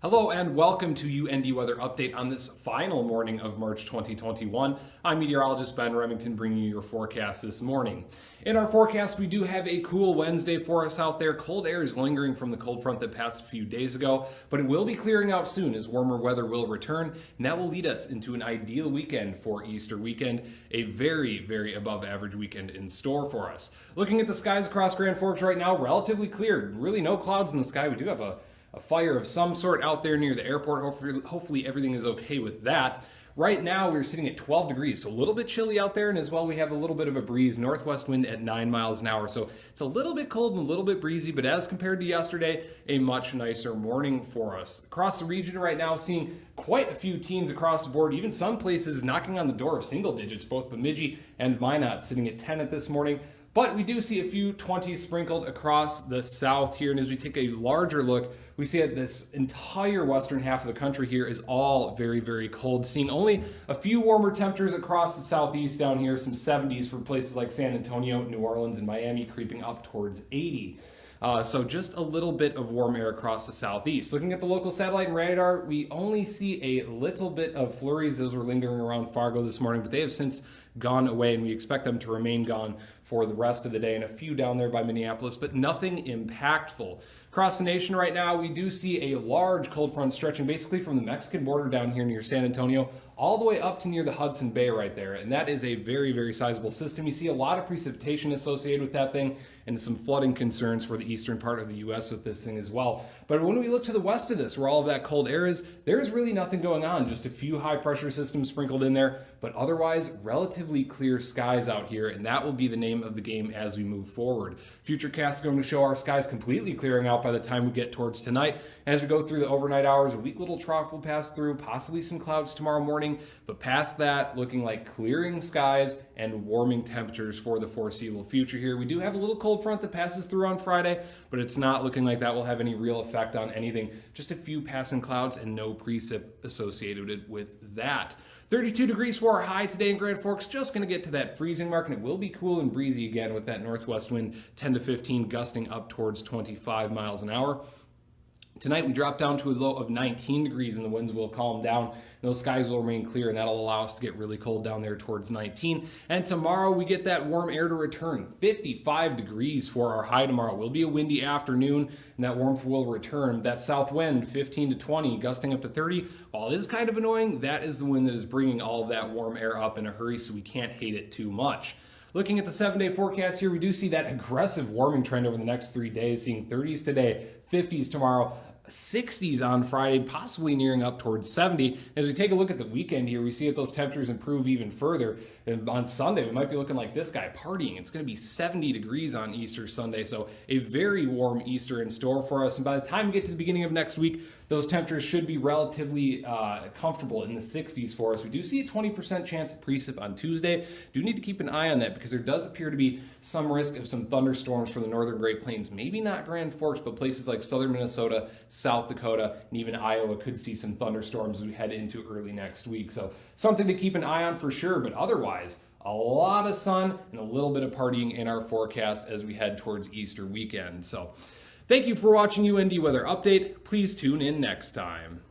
Hello and welcome to UND Weather Update on this final morning of March 2021. I'm meteorologist Ben Remington bringing you your forecast this morning. In our forecast, we do have a cool Wednesday for us out there. Cold air is lingering from the cold front that passed a few days ago, but it will be clearing out soon as warmer weather will return, and that will lead us into an ideal weekend for Easter weekend, a very, very above average weekend in store for us. Looking at the skies across Grand Forks right now, relatively clear, really no clouds in the sky. We do have a fire of some sort out there near the airport. Hopefully everything is okay with that. Right now we're sitting at 12 degrees, so a little bit chilly out there, and as well we have a little bit of a breeze, northwest wind at 9 miles an hour. So it's a little bit cold and a little bit breezy, but as compared to yesterday, a much nicer morning for us. Across the region right now, seeing quite a few teens across the board, even some places knocking on the door of single digits, both Bemidji and Minot sitting at 10 at this morning. But we do see a few 20s sprinkled across the south here, and as we take a larger look, we see that this entire western half of the country here is all very, very cold, seeing only a few warmer temperatures across the southeast down here, some 70s for places like San Antonio, New Orleans, and Miami, creeping up towards 80. So just a little bit of warm air across the southeast. Looking at the local satellite and radar, we only see a little bit of flurries. Those were lingering around Fargo this morning, but they have since gone away, and we expect them to remain gone for the rest of the day, and a few down there by Minneapolis, but nothing impactful. Across the nation right now, we do see a large cold front stretching basically from the Mexican border down here near San Antonio all the way up to near the Hudson Bay right there, and that is a very, very sizable system. You see a lot of precipitation associated with that thing and some flooding concerns for the eastern part of the U.S. with this thing as well. But when we look to the west of this, where all of that cold air is, there's really nothing going on, just a few high-pressure systems sprinkled in there, but otherwise relatively clear skies out here, and that will be the name of the game as we move forward. Futurecast is going to show our skies completely clearing out by the time we get towards tonight. As we go through the overnight hours, a weak little trough will pass through, possibly some clouds tomorrow morning, but past that, looking like clearing skies and warming temperatures for the foreseeable future here. We do have a little cold front that passes through on Friday, but it's not looking like that will have any real effect on anything. Just a few passing clouds and no precip associated with that. 32 degrees for our high today in Grand Forks, just going to get to that freezing mark, and it will be cool and breezy again with that northwest wind 10 to 15 gusting up towards 25 miles an hour. Tonight we drop down to a low of 19 degrees and the winds will calm down and those skies will remain clear, and that'll allow us to get really cold down there towards 19. And tomorrow we get that warm air to return. 55 degrees for our high tomorrow. It will be a windy afternoon and that warmth will return. That south wind 15 to 20 gusting up to 30. While it is kind of annoying, that is the wind that is bringing all of that warm air up in a hurry, so we can't hate it too much. Looking at the 7-day forecast here, we do see that aggressive warming trend over the next 3 days, seeing 30s today, 50s tomorrow, 60s on Friday, possibly nearing up towards 70. As we take a look at the weekend here, we see that those temperatures improve even further. And on Sunday, we might be looking like this guy partying. It's going to be 70 degrees on Easter Sunday, so a very warm Easter in store for us. And by the time we get to the beginning of next week, those temperatures should be relatively comfortable in the 60s for us. We do see a 20% chance of precip on Tuesday. Do need to keep an eye on that because there does appear to be some risk of some thunderstorms for the northern Great Plains. Maybe not Grand Forks, but places like southern Minnesota, South Dakota, and even Iowa could see some thunderstorms as we head into early next week. So something to keep an eye on for sure, but otherwise, a lot of sun and a little bit of partying in our forecast as we head towards Easter weekend. So thank you for watching UND Weather Update. Please tune in next time.